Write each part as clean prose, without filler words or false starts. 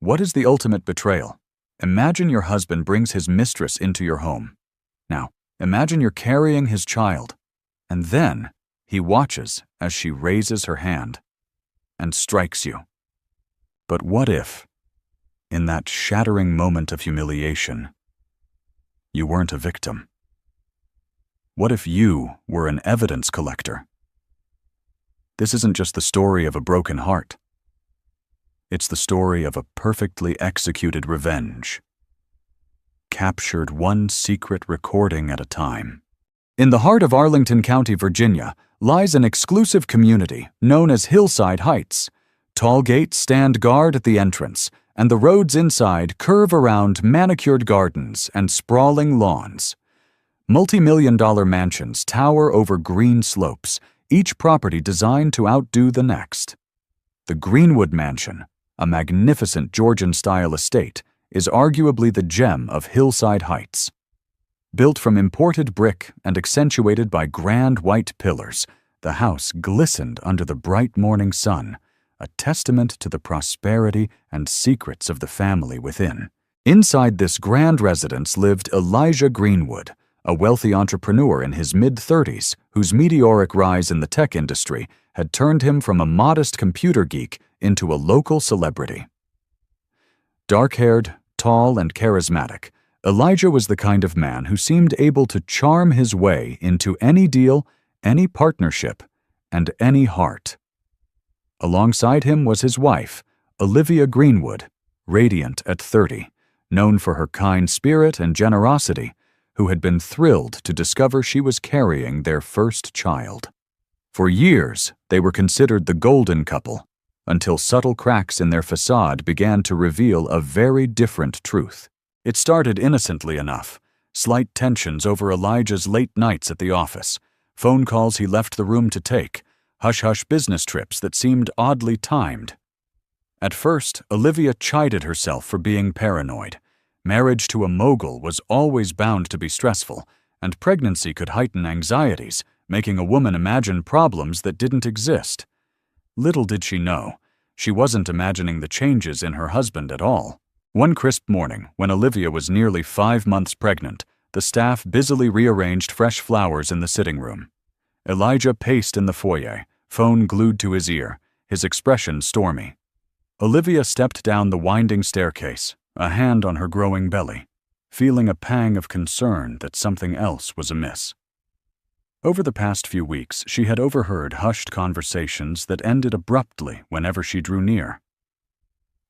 What is the ultimate betrayal? Imagine your husband brings his mistress into your home. Now, imagine you're carrying his child, and then he watches as she raises her hand and strikes you. But what if, in that shattering moment of humiliation, you weren't a victim? What if you were an evidence collector? This isn't just the story of a broken heart. It's the story of a perfectly executed revenge, captured one secret recording at a time. In the heart of Arlington County, Virginia, lies an exclusive community known as Hillside Heights. Tall gates stand guard at the entrance, and the roads inside curve around manicured gardens and sprawling lawns. Multi-million-dollar mansions tower over green slopes, each property designed to outdo the next. The Greenwood Mansion, a magnificent Georgian-style estate, is arguably the gem of Hillside Heights. Built from imported brick and accentuated by grand white pillars, the house glistened under the bright morning sun, a testament to the prosperity and secrets of the family within. Inside this grand residence lived Elijah Greenwood, a wealthy entrepreneur in his mid-30s whose meteoric rise in the tech industry had turned him from a modest computer geek into a local celebrity. Dark-haired, tall, and charismatic, Elijah was the kind of man who seemed able to charm his way into any deal, any partnership, and any heart. Alongside him was his wife, Olivia Greenwood, radiant at 30, known for her kind spirit and generosity, who had been thrilled to discover she was carrying their first child. For years, they were considered the golden couple, until subtle cracks in their facade began to reveal a very different truth. It started innocently enough, slight tensions over Elijah's late nights at the office, phone calls he left the room to take, hush-hush business trips that seemed oddly timed. At first, Olivia chided herself for being paranoid. Marriage to a mogul was always bound to be stressful, and pregnancy could heighten anxieties, making a woman imagine problems that didn't exist. Little did she know, she wasn't imagining the changes in her husband at all. One crisp morning, when Olivia was nearly 5 months pregnant, the staff busily rearranged fresh flowers in the sitting room. Elijah paced in the foyer, phone glued to his ear, his expression stormy. Olivia stepped down the winding staircase, a hand on her growing belly, feeling a pang of concern that something else was amiss. Over the past few weeks, she had overheard hushed conversations that ended abruptly whenever she drew near.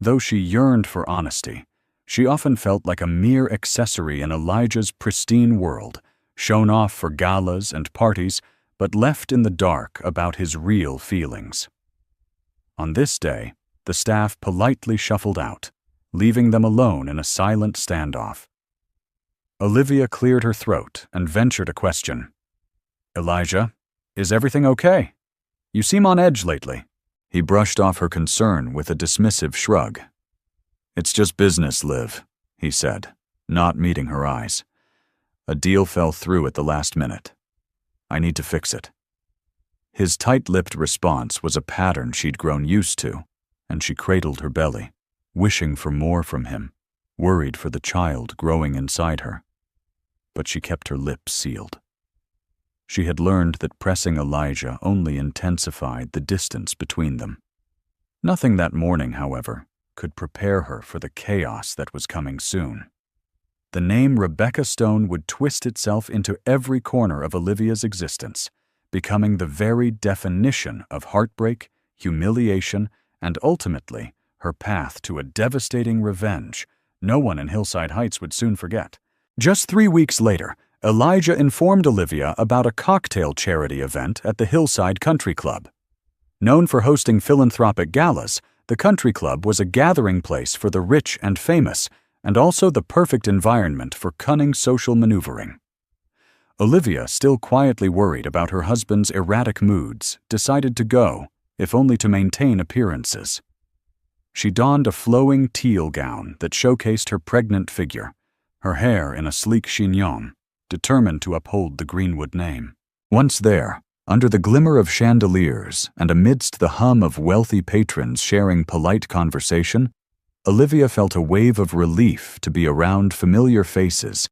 Though she yearned for honesty, she often felt like a mere accessory in Elijah's pristine world, shown off for galas and parties, but left in the dark about his real feelings. On this day, the staff politely shuffled out, leaving them alone in a silent standoff. Olivia cleared her throat and ventured a question. "Elijah, is everything okay? You seem on edge lately." He brushed off her concern with a dismissive shrug. "It's just business, Liv," he said, not meeting her eyes. "A deal fell through at the last minute. I need to fix it." His tight-lipped response was a pattern she'd grown used to, and she cradled her belly, wishing for more from him, worried for the child growing inside her. But she kept her lips sealed. She had learned that pressing Elijah only intensified the distance between them. Nothing that morning, however, could prepare her for the chaos that was coming soon. The name Rebecca Stone would twist itself into every corner of Olivia's existence, becoming the very definition of heartbreak, humiliation, and ultimately, her path to a devastating revenge no one in Hillside Heights would soon forget. Just 3 weeks later, Elijah informed Olivia about a cocktail charity event at the Hillside Country Club. Known for hosting philanthropic galas, the country club was a gathering place for the rich and famous, and also the perfect environment for cunning social maneuvering. Olivia, still quietly worried about her husband's erratic moods, decided to go, if only to maintain appearances. She donned a flowing teal gown that showcased her pregnant figure, her hair in a sleek chignon, determined to uphold the Greenwood name. Once there, under the glimmer of chandeliers and amidst the hum of wealthy patrons sharing polite conversation, Olivia felt a wave of relief to be around familiar faces,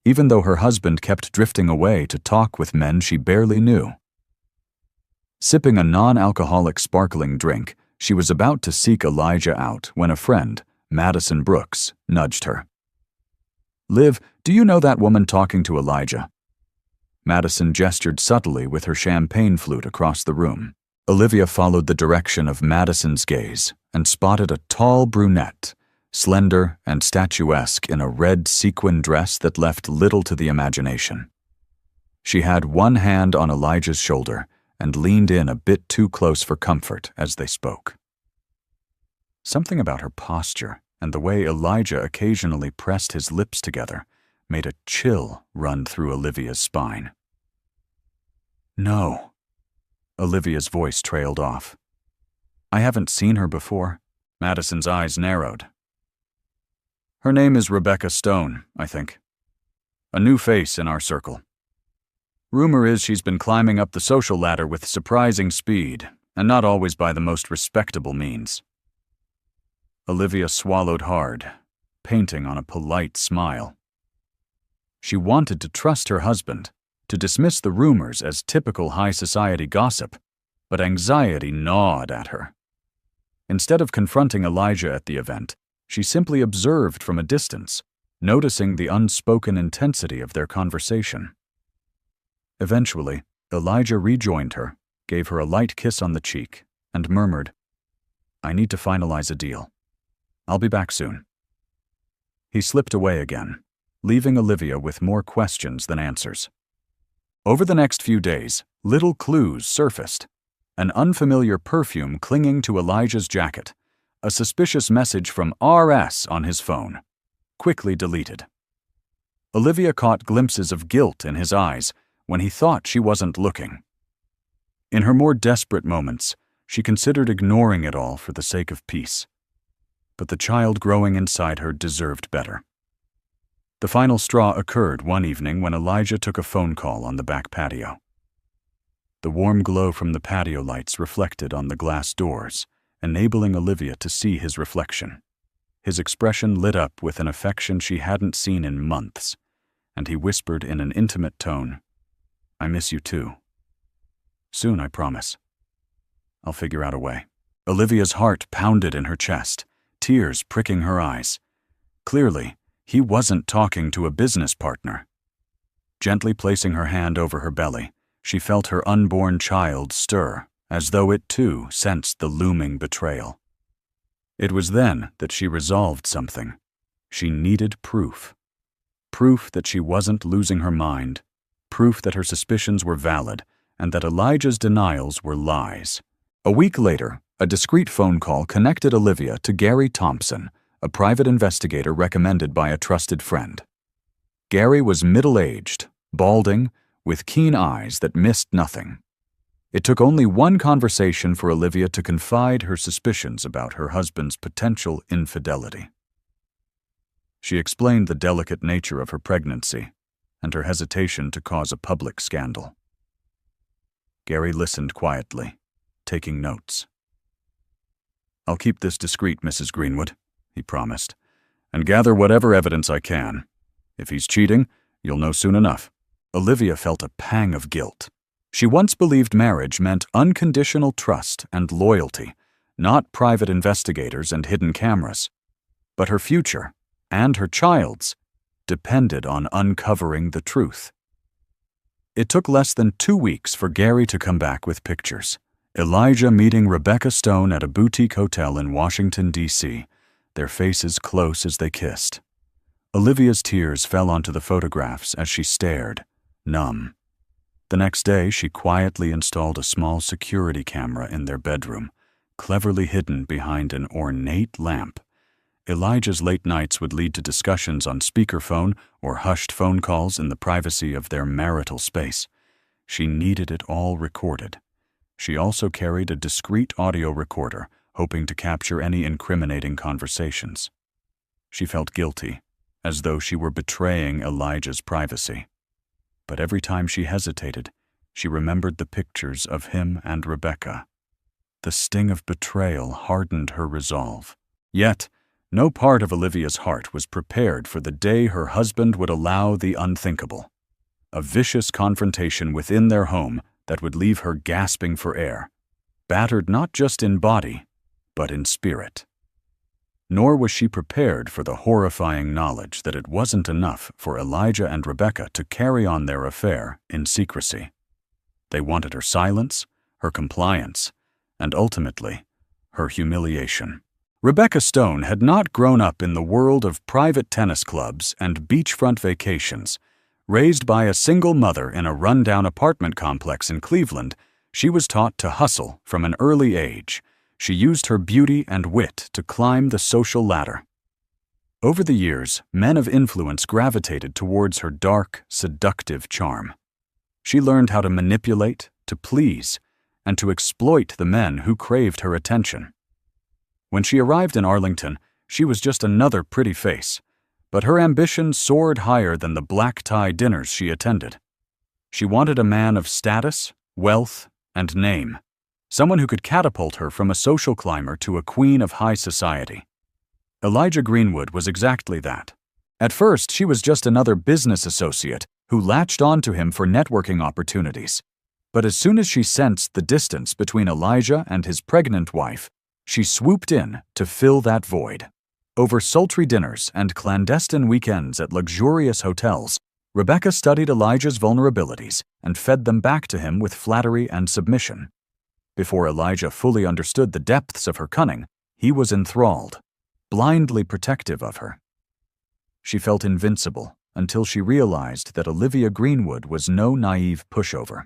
even though her husband kept drifting away to talk with men she barely knew. Sipping a non-alcoholic sparkling drink, she was about to seek Elijah out when a friend, Madison Brooks, nudged her. "Liv, do you know that woman talking to Elijah?" Madison gestured subtly with her champagne flute across the room. Olivia followed the direction of Madison's gaze and spotted a tall brunette, slender and statuesque in a red sequin dress that left little to the imagination. She had one hand on Elijah's shoulder and leaned in a bit too close for comfort as they spoke. Something about her posture and the way Elijah occasionally pressed his lips together made a chill run through Olivia's spine. "No." Olivia's voice trailed off. "I haven't seen her before." Madison's eyes narrowed. "Her name is Rebecca Stone, I think. A new face in our circle. Rumor is she's been climbing up the social ladder with surprising speed, and not always by the most respectable means." Olivia swallowed hard, painting on a polite smile. She wanted to trust her husband, to dismiss the rumors as typical high society gossip, but anxiety gnawed at her. Instead of confronting Elijah at the event, she simply observed from a distance, noticing the unspoken intensity of their conversation. Eventually, Elijah rejoined her, gave her a light kiss on the cheek, and murmured, "I need to finalize a deal. I'll be back soon." He slipped away again, leaving Olivia with more questions than answers. Over the next few days, little clues surfaced. An unfamiliar perfume clinging to Elijah's jacket, a suspicious message from RS on his phone, quickly deleted. Olivia caught glimpses of guilt in his eyes when he thought she wasn't looking. In her more desperate moments, she considered ignoring it all for the sake of peace. But the child growing inside her deserved better. The final straw occurred one evening when Elijah took a phone call on the back patio. The warm glow from the patio lights reflected on the glass doors, enabling Olivia to see his reflection. His expression lit up with an affection she hadn't seen in months, and he whispered in an intimate tone, "I miss you too. Soon, I promise. I'll figure out a way." Olivia's heart pounded in her chest, tears pricking her eyes. Clearly, he wasn't talking to a business partner. Gently placing her hand over her belly, she felt her unborn child stir, as though it too sensed the looming betrayal. It was then that she resolved something. She needed proof. Proof that she wasn't losing her mind, proof that her suspicions were valid, and that Elijah's denials were lies. A week later, a discreet phone call connected Olivia to Gary Thompson, a private investigator recommended by a trusted friend. Gary was middle-aged, balding, with keen eyes that missed nothing. It took only one conversation for Olivia to confide her suspicions about her husband's potential infidelity. She explained the delicate nature of her pregnancy and her hesitation to cause a public scandal. Gary listened quietly, taking notes. "I'll keep this discreet, Mrs. Greenwood," he promised, "and gather whatever evidence I can. If he's cheating, you'll know soon enough." Olivia felt a pang of guilt. She once believed marriage meant unconditional trust and loyalty, not private investigators and hidden cameras. But her future, and her child's, depended on uncovering the truth. It took less than 2 weeks for Gary to come back with pictures. Elijah meeting Rebecca Stone at a boutique hotel in Washington, D.C., their faces close as they kissed. Olivia's tears fell onto the photographs as she stared, numb. The next day, she quietly installed a small security camera in their bedroom, cleverly hidden behind an ornate lamp. Elijah's late nights would lead to discussions on speakerphone or hushed phone calls in the privacy of their marital space. She needed it all recorded. She also carried a discreet audio recorder, hoping to capture any incriminating conversations. She felt guilty, as though she were betraying Elijah's privacy. But every time she hesitated, she remembered the pictures of him and Rebecca. The sting of betrayal hardened her resolve. Yet, No part of Olivia's heart was prepared for the day her husband would allow the unthinkable. A vicious confrontation within their home that would leave her gasping for air, battered not just in body, but in spirit. Nor was she prepared for the horrifying knowledge that it wasn't enough for Elijah and Rebecca to carry on their affair in secrecy. They wanted her silence, her compliance, and ultimately, her humiliation. Rebecca Stone had not grown up in the world of private tennis clubs and beachfront vacations. Raised by a single mother in a rundown apartment complex in Cleveland, she was taught to hustle from an early age. She used her beauty and wit to climb the social ladder. Over the years, men of influence gravitated towards her dark, seductive charm. She learned how to manipulate, to please, and to exploit the men who craved her attention. When she arrived in Arlington, she was just another pretty face, but her ambition soared higher than the black-tie dinners she attended. She wanted a man of status, wealth, and name, someone who could catapult her from a social climber to a queen of high society. Elijah Greenwood was exactly that. At first, she was just another business associate who latched onto him for networking opportunities. But as soon as she sensed the distance between Elijah and his pregnant wife, she swooped in to fill that void. Over sultry dinners and clandestine weekends at luxurious hotels, Rebecca studied Elijah's vulnerabilities and fed them back to him with flattery and submission. Before Elijah fully understood the depths of her cunning, he was enthralled, blindly protective of her. She felt invincible until she realized that Olivia Greenwood was no naive pushover.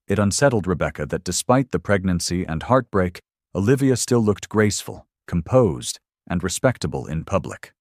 It unsettled Rebecca that despite the pregnancy and heartbreak, Olivia still looked graceful, composed, and respectable in public.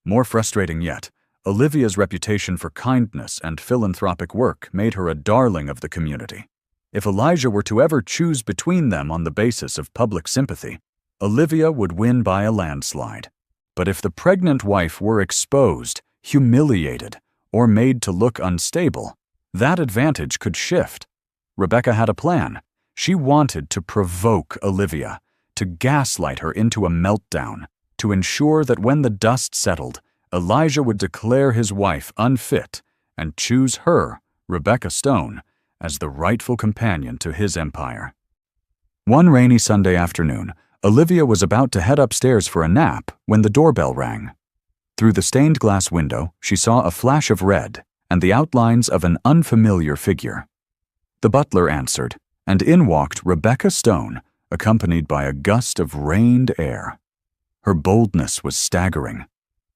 More frustrating yet, Olivia's reputation for kindness and philanthropic work made her a darling of the community. If Elijah were to ever choose between them on the basis of public sympathy, Olivia would win by a landslide. But if the pregnant wife were exposed, humiliated, or made to look unstable, that advantage could shift. Rebecca had a plan. She wanted to provoke Olivia, to gaslight her into a meltdown, to ensure that when the dust settled, Elijah would declare his wife unfit and choose her, Rebecca Stone, as the rightful companion to his empire. One rainy Sunday afternoon, Olivia was about to head upstairs for a nap when the doorbell rang. Through the stained glass window, she saw a flash of red and the outlines of an unfamiliar figure. The butler answered, and in walked Rebecca Stone, accompanied by a gust of rained air. Her boldness was staggering.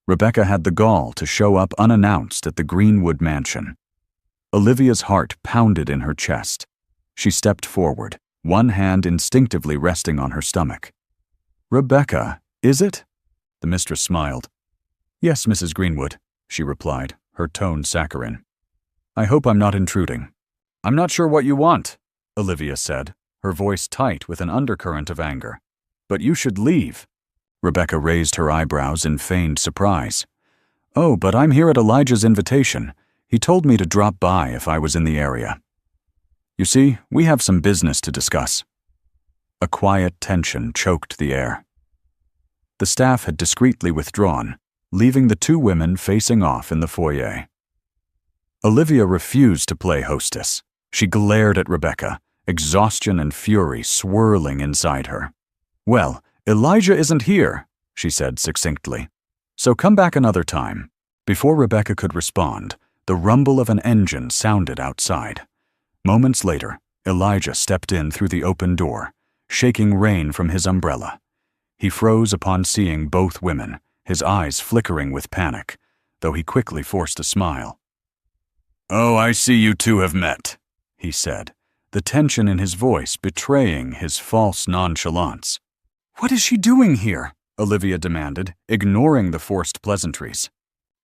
Rebecca had the gall to show up unannounced at the Greenwood mansion. Olivia's heart pounded in her chest. She stepped forward, one hand instinctively resting on her stomach. "Rebecca, is it?" The mistress smiled. "Yes, Mrs. Greenwood," she replied, her tone saccharine. "I hope I'm not intruding." "I'm not sure what you want," Olivia said, her voice tight with an undercurrent of anger. "But you should leave." Rebecca raised her eyebrows in feigned surprise. "Oh, but I'm here at Elijah's invitation. He told me to drop by if I was in the area. You see, we have some business to discuss." A quiet tension choked the air. The staff had discreetly withdrawn, leaving the two women facing off in the foyer. Olivia refused to play hostess. She glared at Rebecca, exhaustion and fury swirling inside her. "Well, Elijah isn't here," she said succinctly. "So come back another time." Before Rebecca could respond, the rumble of an engine sounded outside. Moments later, Elijah stepped in through the open door, shaking rain from his umbrella. He froze upon seeing both women, his eyes flickering with panic, though he quickly forced a smile. "Oh, I see you two have met," he said, the tension in his voice betraying his false nonchalance. "What is she doing here?" Olivia demanded, ignoring the forced pleasantries.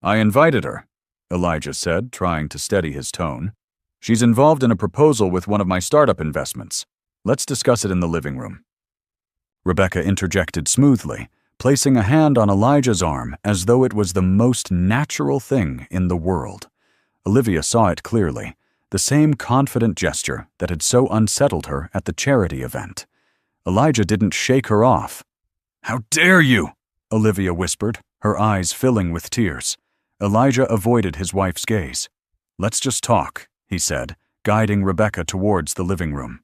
"I invited her," Elijah said, trying to steady his tone. "She's involved in a proposal with one of my startup investments. Let's discuss it in the living room." Rebecca interjected smoothly, placing a hand on Elijah's arm as though it was the most natural thing in the world. Olivia saw it clearly, the same confident gesture that had so unsettled her at the charity event. Elijah didn't shake her off. "How dare you?" Olivia whispered, her eyes filling with tears. Elijah avoided his wife's gaze. "Let's just talk," he said, guiding Rebecca towards the living room.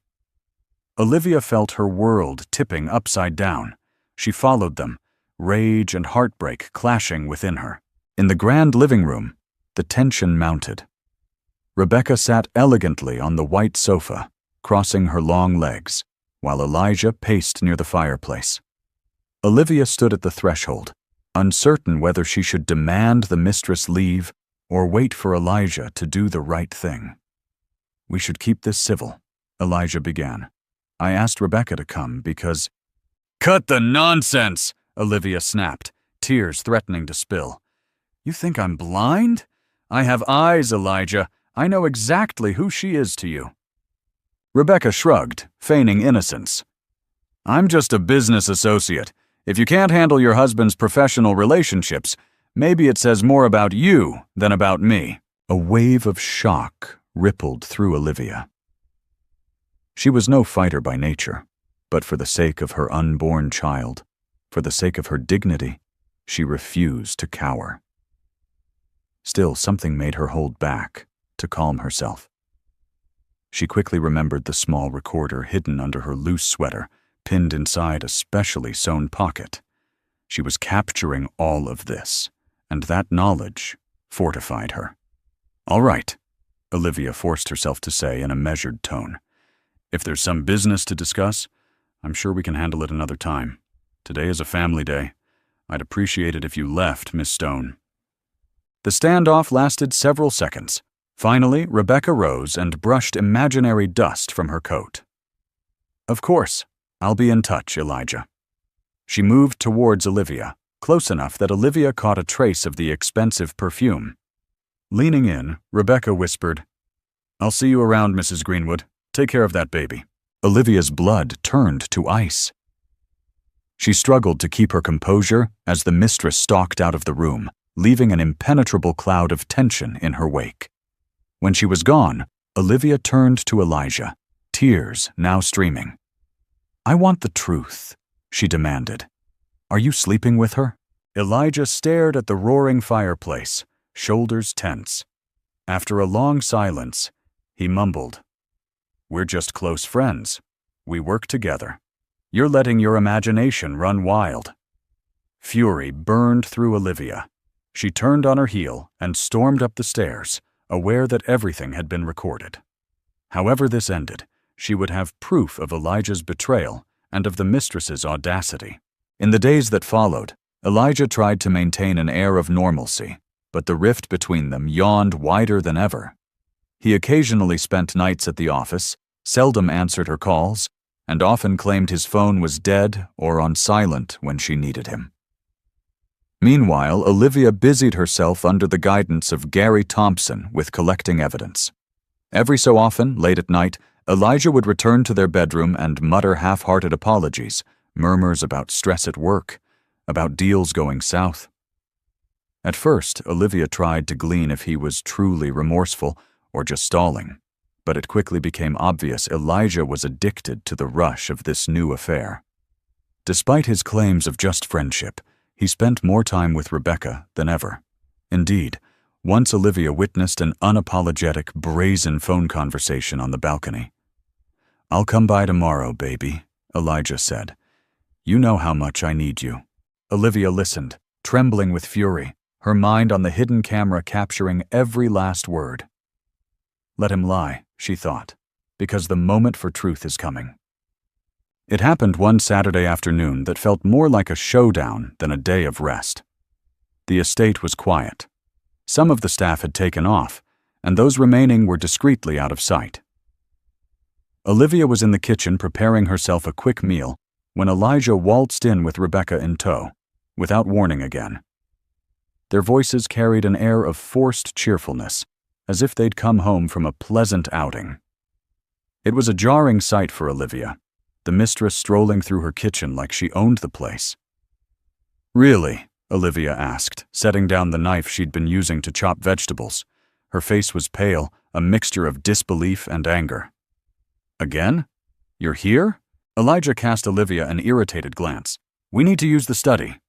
Olivia felt her world tipping upside down. She followed them, rage and heartbreak clashing within her. In the grand living room, the tension mounted. Rebecca sat elegantly on the white sofa, crossing her long legs, while Elijah paced near the fireplace. Olivia stood at the threshold, uncertain whether she should demand the mistress leave or wait for Elijah to do the right thing. "We should keep this civil," Elijah began. "I asked Rebecca to come because—" "Cut the nonsense!" Olivia snapped, tears threatening to spill. "You think I'm blind? I have eyes, Elijah. I know exactly who she is to you." Rebecca shrugged, feigning innocence. "I'm just a business associate. If you can't handle your husband's professional relationships, maybe it says more about you than about me." A wave of shock rippled through Olivia. She was no fighter by nature, but for the sake of her unborn child, for the sake of her dignity, she refused to cower. Still, something made her hold back, to calm herself. She quickly remembered the small recorder hidden under her loose sweater, pinned inside a specially sewn pocket. She was capturing all of this, and that knowledge fortified her. "All right," Olivia forced herself to say in a measured tone. "If there's some business to discuss, I'm sure we can handle it another time. Today is a family day. I'd appreciate it if you left, Miss Stone." The standoff lasted several seconds. Finally, Rebecca rose and brushed imaginary dust from her coat. "Of course. I'll be in touch, Elijah." She moved towards Olivia, close enough that Olivia caught a trace of the expensive perfume. Leaning in, Rebecca whispered, "I'll see you around, Mrs. Greenwood. Take care of that baby." Olivia's blood turned to ice. She struggled to keep her composure as the mistress stalked out of the room, leaving an impenetrable cloud of tension in her wake. When she was gone, Olivia turned to Elijah, tears now streaming. "I want the truth," she demanded. "Are you sleeping with her?" Elijah stared at the roaring fireplace, shoulders tense. After a long silence, he mumbled, "We're just close friends. We work together. You're letting your imagination run wild." Fury burned through Olivia. She turned on her heel and stormed up the stairs, aware that everything had been recorded. However this ended, she would have proof of Elijah's betrayal and of the mistress's audacity. In the days that followed, Elijah tried to maintain an air of normalcy, but the rift between them yawned wider than ever. He occasionally spent nights at the office, seldom answered her calls, and often claimed his phone was dead or on silent when she needed him. Meanwhile, Olivia busied herself under the guidance of Gary Thompson with collecting evidence. Every so often, late at night, Elijah would return to their bedroom and mutter half-hearted apologies, murmurs about stress at work, about deals going south. At first, Olivia tried to glean if he was truly remorseful or just stalling, but it quickly became obvious Elijah was addicted to the rush of this new affair. Despite his claims of just friendship, he spent more time with Rebecca than ever. Indeed, once Olivia witnessed an unapologetic, brazen phone conversation on the balcony. "I'll come by tomorrow, baby," Elijah said. "You know how much I need you." Olivia listened, trembling with fury, her mind on the hidden camera capturing every last word. Let him lie, she thought, because the moment for truth is coming. It happened one Saturday afternoon that felt more like a showdown than a day of rest. The estate was quiet. Some of the staff had taken off, and those remaining were discreetly out of sight. Olivia was in the kitchen preparing herself a quick meal when Elijah waltzed in with Rebecca in tow, without warning again. Their voices carried an air of forced cheerfulness, as if they'd come home from a pleasant outing. It was a jarring sight for Olivia, the mistress strolling through her kitchen like she owned the place. "Really?" Olivia asked, setting down the knife she'd been using to chop vegetables. Her face was pale, a mixture of disbelief and anger. "Again? You're here?" Elijah cast Olivia an irritated glance. We need to use the study.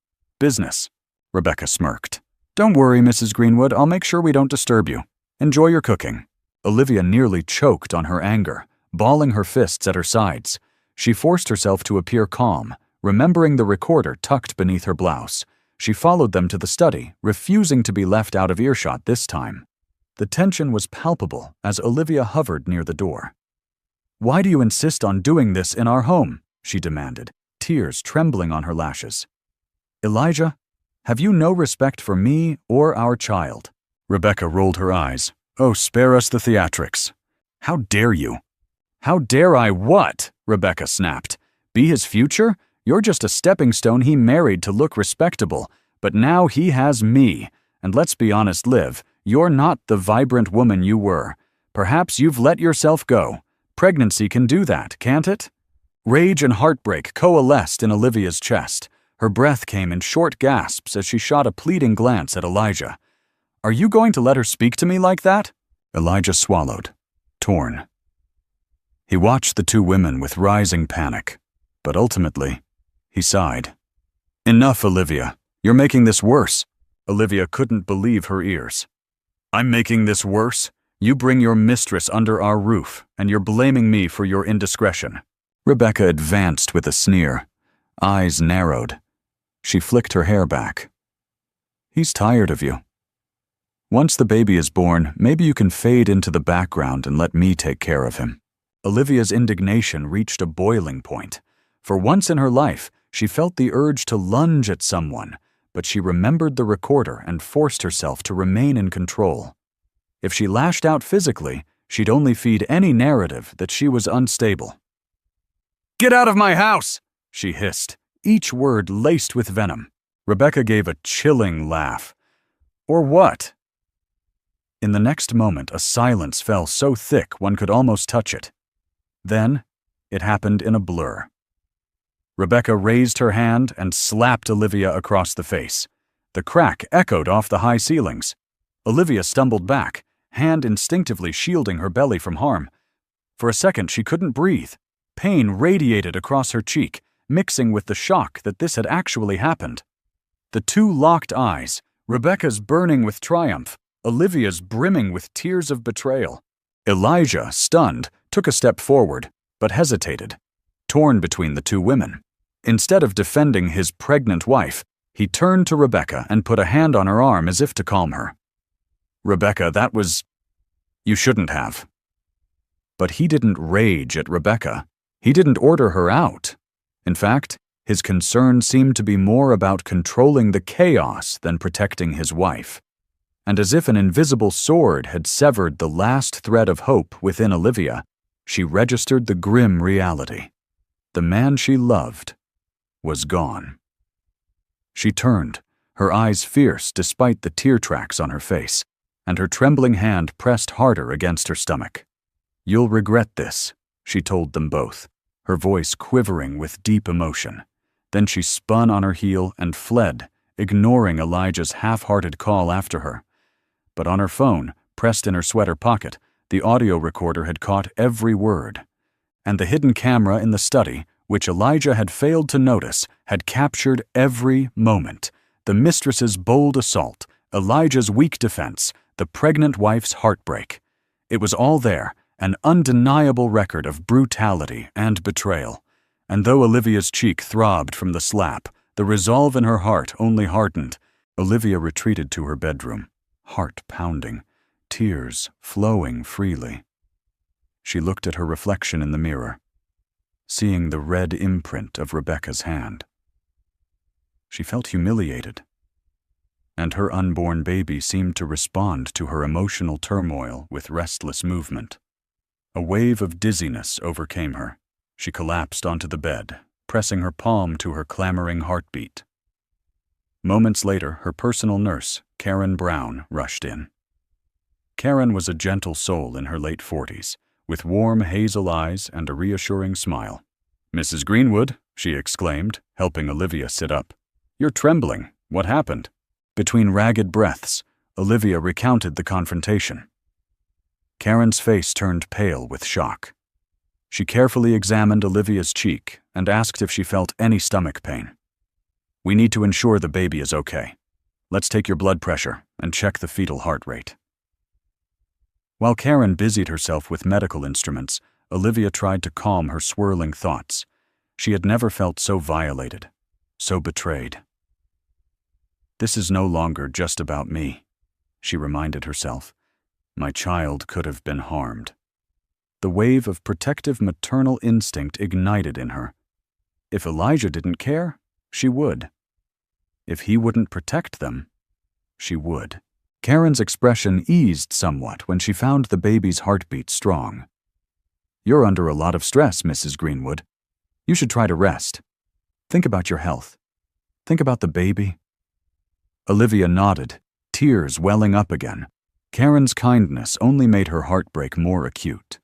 Business. Rebecca smirked. Don't worry, Mrs. Greenwood. I'll make sure we don't disturb you. Enjoy your cooking. Olivia nearly choked on her anger, balling her fists at her sides. She forced herself to appear calm, remembering the recorder tucked beneath her blouse. She followed them to the study, refusing to be left out of earshot this time. The tension was palpable as Olivia hovered near the door. Why do you insist on doing this in our home? She demanded, tears trembling on her lashes. Elijah, have you no respect for me or our child? Rebecca rolled her eyes. Oh, spare us the theatrics. How dare you? How dare I what? Rebecca snapped. Be his future? You're just a stepping stone he married to look respectable, but now he has me. And let's be honest, Liv, you're not the vibrant woman you were. Perhaps you've let yourself go. Pregnancy can do that, can't it? Rage and heartbreak coalesced in Olivia's chest. Her breath came in short gasps as she shot a pleading glance at Elijah. Are you going to let her speak to me like that? Elijah swallowed, torn. He watched the two women with rising panic, but ultimately, he sighed. Enough, Olivia. You're making this worse. Olivia couldn't believe her ears. I'm making this worse? You bring your mistress under our roof, and you're blaming me for your indiscretion. Rebecca advanced with a sneer, eyes narrowed. She flicked her hair back. He's tired of you. Once the baby is born, maybe you can fade into the background and let me take care of him. Olivia's indignation reached a boiling point. For once in her life, she felt the urge to lunge at someone, but she remembered the recorder and forced herself to remain in control. If she lashed out physically, she'd only feed any narrative that she was unstable. Get out of my house! She hissed, each word laced with venom. Rebecca gave a chilling laugh. Or what? In the next moment, a silence fell so thick one could almost touch it. Then, it happened in a blur. Rebecca raised her hand and slapped Olivia across the face. The crack echoed off the high ceilings. Olivia stumbled back, hand instinctively shielding her belly from harm. For a second, she couldn't breathe. Pain radiated across her cheek, mixing with the shock that this had actually happened. The two locked eyes, Rebecca's burning with triumph, Olivia's brimming with tears of betrayal. Elijah, stunned, took a step forward, but hesitated, torn between the two women. Instead of defending his pregnant wife, he turned to Rebecca and put a hand on her arm as if to calm her. Rebecca, that was... You shouldn't have. But he didn't rage at Rebecca. He didn't order her out. In fact, his concern seemed to be more about controlling the chaos than protecting his wife. And as if an invisible sword had severed the last thread of hope within Olivia, she registered the grim reality. The man she loved was gone. She turned, her eyes fierce despite the tear tracks on her face, and her trembling hand pressed harder against her stomach. You'll regret this, she told them both, her voice quivering with deep emotion. Then she spun on her heel and fled, ignoring Elijah's half-hearted call after her. But on her phone, pressed in her sweater pocket, the audio recorder had caught every word. And the hidden camera in the study, which Elijah had failed to notice, had captured every moment. The mistress's bold assault, Elijah's weak defense, the pregnant wife's heartbreak. It was all there, an undeniable record of brutality and betrayal. And though Olivia's cheek throbbed from the slap, the resolve in her heart only hardened. Olivia retreated to her bedroom, heart pounding, tears flowing freely. She looked at her reflection in the mirror, seeing the red imprint of Rebecca's hand. She felt humiliated, and her unborn baby seemed to respond to her emotional turmoil with restless movement. A wave of dizziness overcame her. She collapsed onto the bed, pressing her palm to her clamoring heartbeat. Moments later, her personal nurse, Karen Brown, rushed in. Karen was a gentle soul in her late 40s, with warm hazel eyes and a reassuring smile. "Mrs. Greenwood," she exclaimed, helping Olivia sit up. "You're trembling. What happened?" Between ragged breaths, Olivia recounted the confrontation. Karen's face turned pale with shock. She carefully examined Olivia's cheek and asked if she felt any stomach pain. We need to ensure the baby is okay. Let's take your blood pressure and check the fetal heart rate." While Karen busied herself with medical instruments, Olivia tried to calm her swirling thoughts. She had never felt so violated, so betrayed. "This is no longer just about me," she reminded herself. "My child could have been harmed." The wave of protective maternal instinct ignited in her. If Elijah didn't care, she would. If he wouldn't protect them, she would. Karen's expression eased somewhat when she found the baby's heartbeat strong. "You're under a lot of stress, Mrs. Greenwood. You should try to rest. Think about your health. Think about the baby." Olivia nodded, tears welling up again. Karen's kindness only made her heartbreak more acute.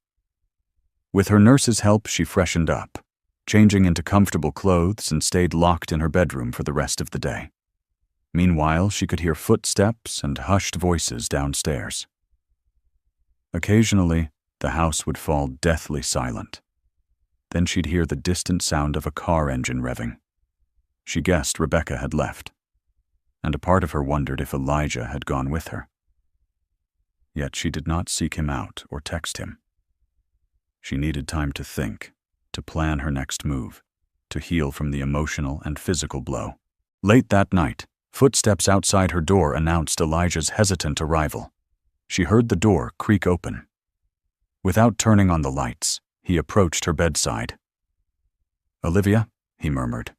With her nurse's help, she freshened up, changing into comfortable clothes, and stayed locked in her bedroom for the rest of the day. Meanwhile, she could hear footsteps and hushed voices downstairs. Occasionally, the house would fall deathly silent. Then she'd hear the distant sound of a car engine revving. She guessed Rebecca had left, and a part of her wondered if Elijah had gone with her. Yet she did not seek him out or text him. She needed time to think, to plan her next move, to heal from the emotional and physical blow. Late that night, footsteps outside her door announced Elijah's hesitant arrival. She heard the door creak open. Without turning on the lights, he approached her bedside. "Olivia," he murmured,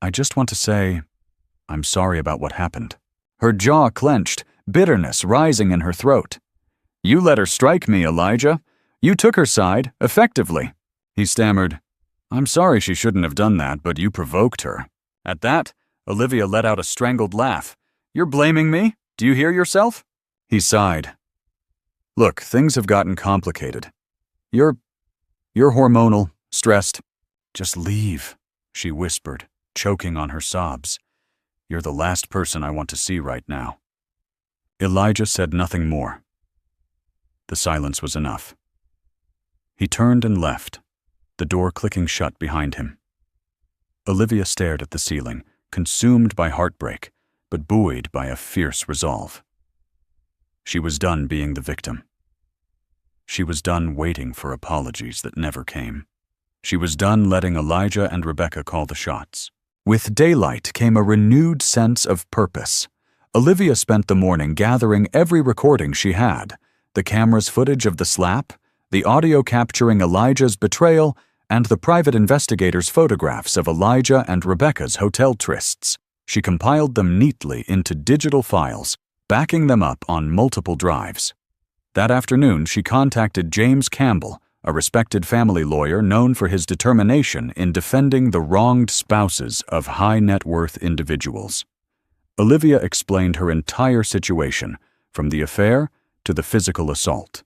"I just want to say, I'm sorry about what happened." Her jaw clenched, bitterness rising in her throat. "You let her strike me, Elijah. You took her side, effectively." He stammered, "I'm sorry she shouldn't have done that, but you provoked her." At that, Olivia let out a strangled laugh. "You're blaming me? Do you hear yourself?" He sighed. "Look, things have gotten complicated. You're hormonal, stressed. Just leave," she whispered, choking on her sobs. "You're the last person I want to see right now." Elijah said nothing more. The silence was enough. He turned and left, the door clicking shut behind him. Olivia stared at the ceiling, consumed by heartbreak, but buoyed by a fierce resolve. She was done being the victim. She was done waiting for apologies that never came. She was done letting Elijah and Rebecca call the shots. With daylight came a renewed sense of purpose. Olivia spent the morning gathering every recording she had, the camera's footage of the slap, the audio capturing Elijah's betrayal, and the private investigator's photographs of Elijah and Rebecca's hotel trysts. She compiled them neatly into digital files, backing them up on multiple drives. That afternoon, she contacted James Campbell, a respected family lawyer known for his determination in defending the wronged spouses of high-net-worth individuals. Olivia explained her entire situation, from the affair to the physical assault.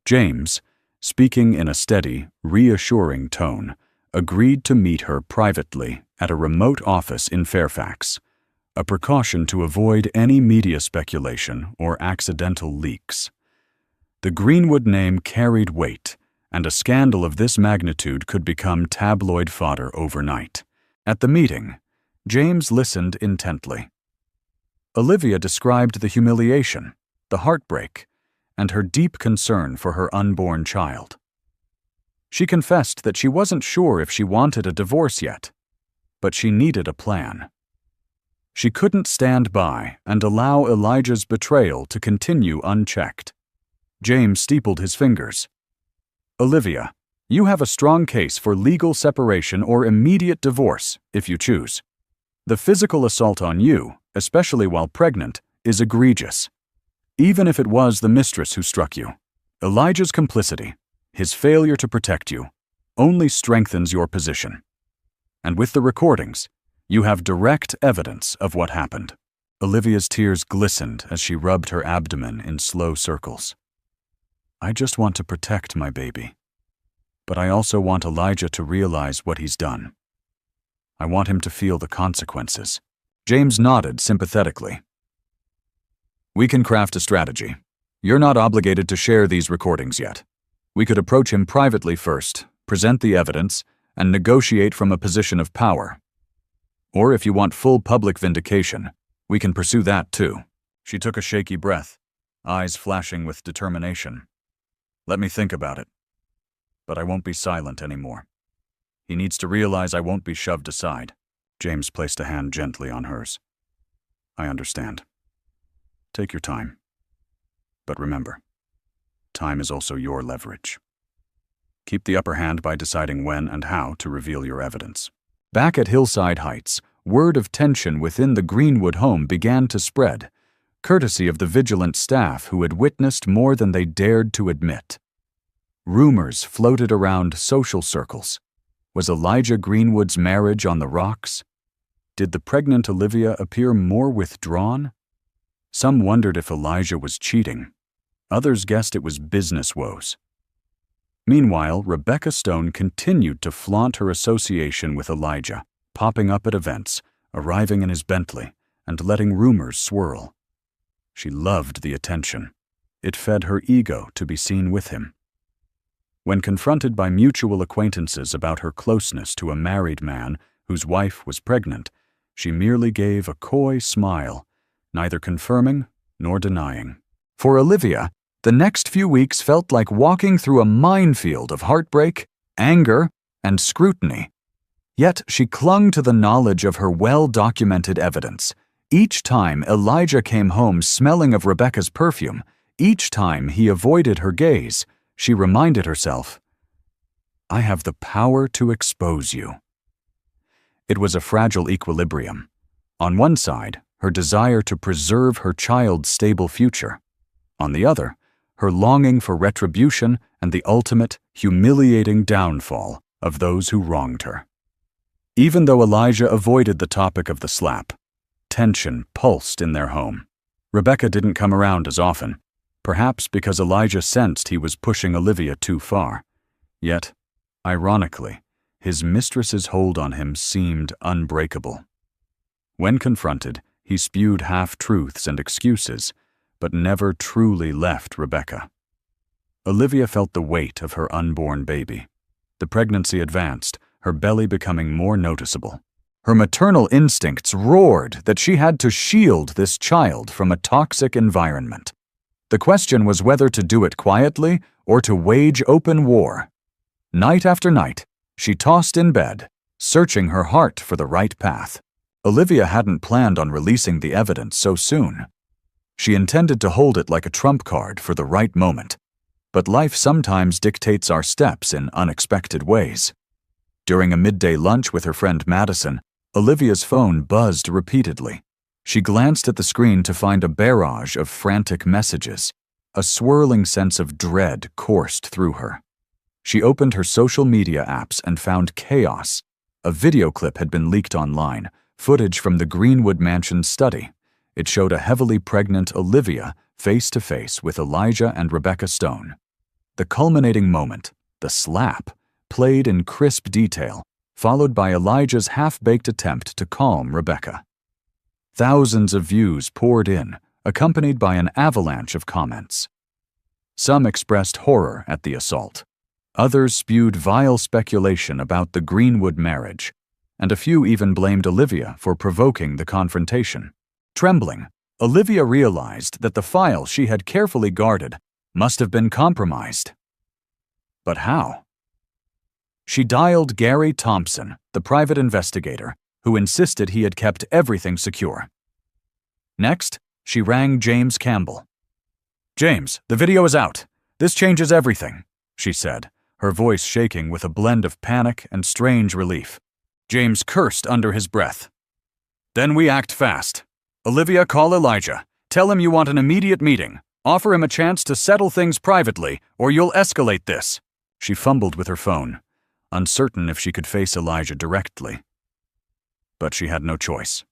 James, speaking in a steady, reassuring tone, agreed to meet her privately at a remote office in Fairfax, a precaution to avoid any media speculation or accidental leaks. The Greenwood name carried weight, and a scandal of this magnitude could become tabloid fodder overnight. At the meeting, James listened intently. Olivia described the humiliation, the heartbreak, and her deep concern for her unborn child. She confessed that she wasn't sure if she wanted a divorce yet, but she needed a plan. She couldn't stand by and allow Elijah's betrayal to continue unchecked. James steepled his fingers. "Olivia, you have a strong case for legal separation or immediate divorce, if you choose. The physical assault on you, especially while pregnant, is egregious. Even if it was the mistress who struck you, Elijah's complicity, his failure to protect you, only strengthens your position. And with the recordings, you have direct evidence of what happened." Olivia's tears glistened as she rubbed her abdomen in slow circles. "I just want to protect my baby. But I also want Elijah to realize what he's done. I want him to feel the consequences." James nodded sympathetically. "We can craft a strategy. You're not obligated to share these recordings yet. We could approach him privately first, present the evidence, and negotiate from a position of power. Or if you want full public vindication, we can pursue that too." She took a shaky breath, eyes flashing with determination. "Let me think about it. But I won't be silent anymore. He needs to realize I won't be shoved aside." James placed a hand gently on hers. "I understand. Take your time. But remember, time is also your leverage. Keep the upper hand by deciding when and how to reveal your evidence." Back at Hillside Heights, word of tension within the Greenwood home began to spread, courtesy of the vigilant staff who had witnessed more than they dared to admit. Rumors floated around social circles. Was Elijah Greenwood's marriage on the rocks? Did the pregnant Olivia appear more withdrawn? Some wondered if Elijah was cheating. Others guessed it was business woes. Meanwhile, Rebecca Stone continued to flaunt her association with Elijah, popping up at events, arriving in his Bentley, and letting rumors swirl. She loved the attention. It fed her ego to be seen with him. When confronted by mutual acquaintances about her closeness to a married man whose wife was pregnant, she merely gave a coy smile, neither confirming nor denying. For Olivia, the next few weeks felt like walking through a minefield of heartbreak, anger, and scrutiny. Yet she clung to the knowledge of her well-documented evidence. Each time Elijah came home smelling of Rebecca's perfume, each time he avoided her gaze, she reminded herself, "I have the power to expose you." It was a fragile equilibrium. On one side, her desire to preserve her child's stable future. On the other, her longing for retribution and the ultimate, humiliating downfall of those who wronged her. Even though Elijah avoided the topic of the slap, tension pulsed in their home. Rebecca didn't come around as often, perhaps because Elijah sensed he was pushing Olivia too far. Yet, ironically, his mistress's hold on him seemed unbreakable. When confronted, he spewed half-truths and excuses, but never truly left Rebecca. Olivia felt the weight of her unborn baby. The pregnancy advanced, her belly becoming more noticeable. Her maternal instincts roared that she had to shield this child from a toxic environment. The question was whether to do it quietly or to wage open war. Night after night, she tossed in bed, searching her heart for the right path. Olivia hadn't planned on releasing the evidence so soon. She intended to hold it like a trump card for the right moment. But life sometimes dictates our steps in unexpected ways. During a midday lunch with her friend Madison, Olivia's phone buzzed repeatedly. She glanced at the screen to find a barrage of frantic messages. A swirling sense of dread coursed through her. She opened her social media apps and found chaos. A video clip had been leaked online, footage from the Greenwood Mansion study. It showed a heavily pregnant Olivia face-to-face with Elijah and Rebecca Stone. The culminating moment, the slap, played in crisp detail, followed by Elijah's half-baked attempt to calm Rebecca. Thousands of views poured in, accompanied by an avalanche of comments. Some expressed horror at the assault. Others spewed vile speculation about the Greenwood marriage, and a few even blamed Olivia for provoking the confrontation. Trembling, Olivia realized that the file she had carefully guarded must have been compromised. But how? She dialed Gary Thompson, the private investigator, who insisted he had kept everything secure. Next, she rang James Campbell. "James, the video is out. This changes everything," she said, her voice shaking with a blend of panic and strange relief. James cursed under his breath. "Then we act fast. Olivia, call Elijah. Tell him you want an immediate meeting. Offer him a chance to settle things privately, or you'll escalate this." She fumbled with her phone, uncertain if she could face Elijah directly. But she had no choice.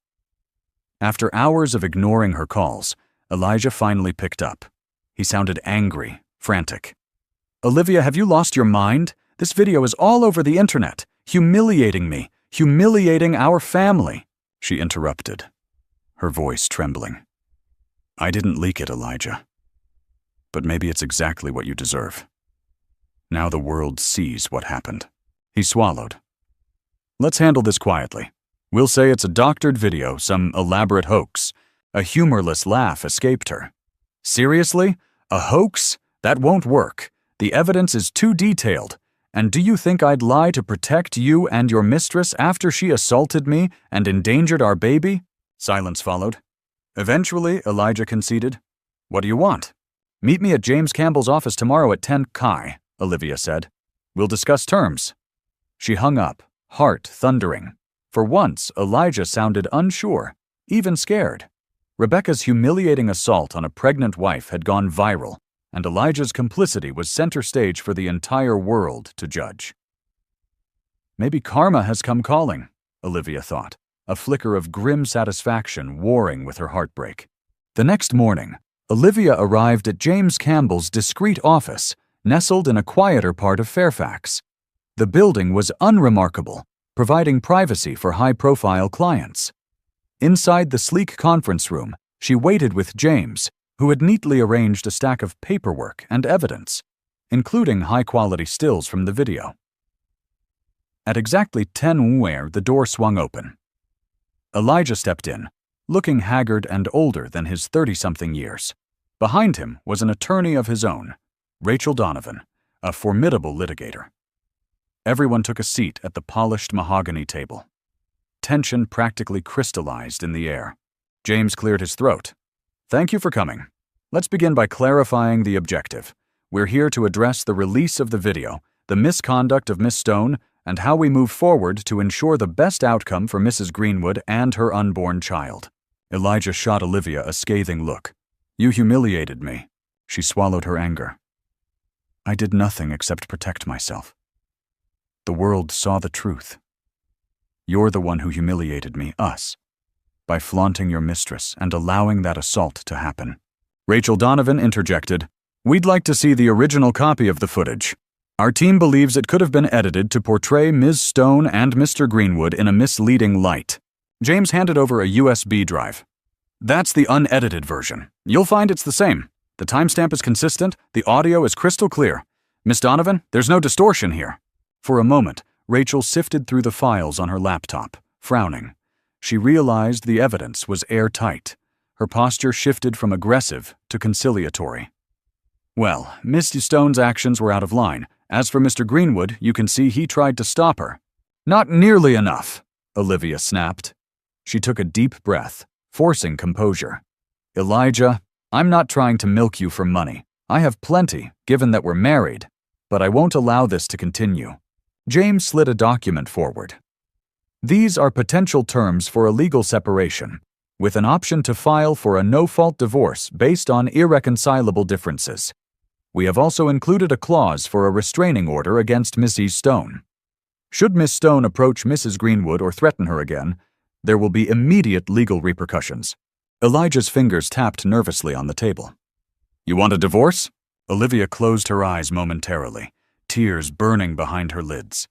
After hours of ignoring her calls, Elijah finally picked up. He sounded angry, frantic. "Olivia, have you lost your mind? This video is all over the internet, humiliating me, humiliating our family," she interrupted, her voice trembling. "I didn't leak it, Elijah. But maybe it's exactly what you deserve. Now the world sees what happened." He swallowed. "Let's handle this quietly. We'll say it's a doctored video, some elaborate hoax. A humorless laugh escaped her. Seriously? A hoax? That won't work. The evidence is too detailed. And do you think I'd lie to protect you and your mistress after she assaulted me and endangered our baby? Silence followed. Eventually, Elijah conceded. What do you want? Meet me at James Campbell's office tomorrow at 10 Chi, Olivia said. We'll discuss terms. She hung up, heart thundering. For once, Elijah sounded unsure, even scared. Rebecca's humiliating assault on a pregnant wife had gone viral, and Elijah's complicity was center stage for the entire world to judge. Maybe karma has come calling, Olivia thought, a flicker of grim satisfaction warring with her heartbreak. The next morning, Olivia arrived at James Campbell's discreet office, nestled in a quieter part of Fairfax. The building was unremarkable, providing privacy for high-profile clients. Inside the sleek conference room, she waited with James, who had neatly arranged a stack of paperwork and evidence, including high-quality stills from the video. At exactly 10 where the door swung open. Elijah stepped in, looking haggard and older than his 30-something years. Behind him was an attorney of his own, Rachel Donovan, a formidable litigator. Everyone took a seat at the polished mahogany table. Tension practically crystallized in the air. James cleared his throat. Thank you for coming. Let's begin by clarifying the objective. We're here to address the release of the video, the misconduct of Miss Stone, and how we move forward to ensure the best outcome for Mrs. Greenwood and her unborn child. Elijah shot Olivia a scathing look. You humiliated me. She swallowed her anger. I did nothing except protect myself. The world saw the truth. You're the one who humiliated me, us, by flaunting your mistress and allowing that assault to happen. Rachel Donovan interjected, We'd like to see the original copy of the footage. Our team believes it could have been edited to portray Ms. Stone and Mr. Greenwood in a misleading light. James handed over a USB drive. That's the unedited version. You'll find it's the same. The timestamp is consistent, the audio is crystal clear. Miss Donovan, there's no distortion here. For a moment, Rachel sifted through the files on her laptop, frowning. She realized the evidence was airtight. Her posture shifted from aggressive to conciliatory. Well, Miss Stone's actions were out of line. As for Mr. Greenwood, you can see he tried to stop her. Not nearly enough, Olivia snapped. She took a deep breath, forcing composure. Elijah, I'm not trying to milk you for money. I have plenty, given that we're married. But I won't allow this to continue. James slid a document forward. These are potential terms for a legal separation, with an option to file for a no-fault divorce based on irreconcilable differences. We have also included a clause for a restraining order against Mrs. Stone. Should Miss Stone approach Mrs. Greenwood or threaten her again, there will be immediate legal repercussions. Elijah's fingers tapped nervously on the table. You want a divorce? Olivia closed her eyes momentarily, tears burning behind her lids.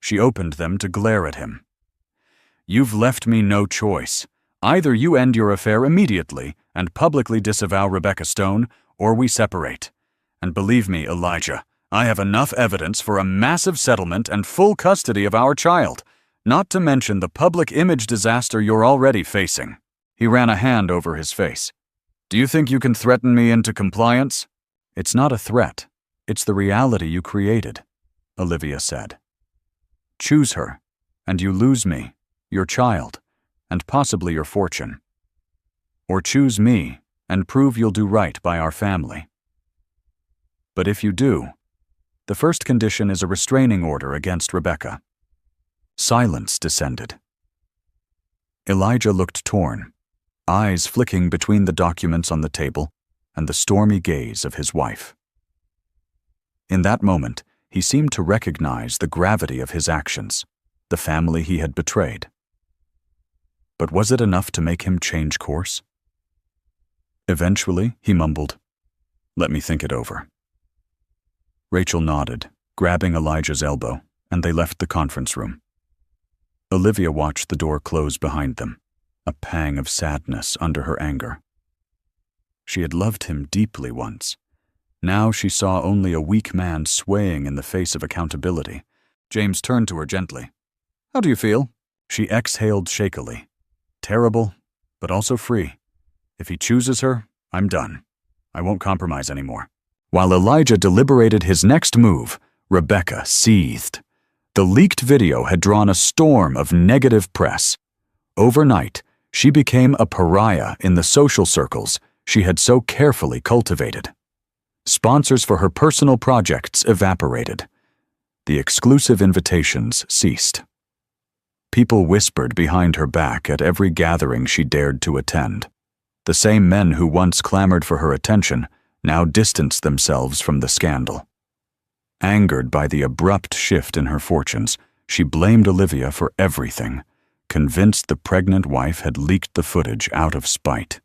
She opened them to glare at him. You've left me no choice. Either you end your affair immediately and publicly disavow Rebecca Stone, or we separate. And believe me, Elijah, I have enough evidence for a massive settlement and full custody of our child, not to mention the public image disaster you're already facing. He ran a hand over his face. Do you think you can threaten me into compliance? It's not a threat. It's the reality you created, Olivia said. Choose her, and you lose me, your child, and possibly your fortune. Or choose me and prove you'll do right by our family. But if you do, the first condition is a restraining order against Rebecca. Silence descended. Elijah looked torn, eyes flicking between the documents on the table and the stormy gaze of his wife. In that moment, he seemed to recognize the gravity of his actions, the family he had betrayed. But was it enough to make him change course? Eventually, he mumbled, "Let me think it over." Rachel nodded, grabbing Elijah's elbow, and they left the conference room. Olivia watched the door close behind them, a pang of sadness under her anger. She had loved him deeply once. Now she saw only a weak man swaying in the face of accountability. James turned to her gently. "How do you feel?" She exhaled shakily. Terrible, but also free. If he chooses her, I'm done. I won't compromise anymore. While Elijah deliberated his next move, Rebecca seethed. The leaked video had drawn a storm of negative press. Overnight, she became a pariah in the social circles she had so carefully cultivated. Sponsors for her personal projects evaporated. The exclusive invitations ceased. People whispered behind her back at every gathering she dared to attend. The same men who once clamored for her attention now distanced themselves from the scandal. Angered by the abrupt shift in her fortunes, she blamed Olivia for everything, convinced the pregnant wife had leaked the footage out of spite.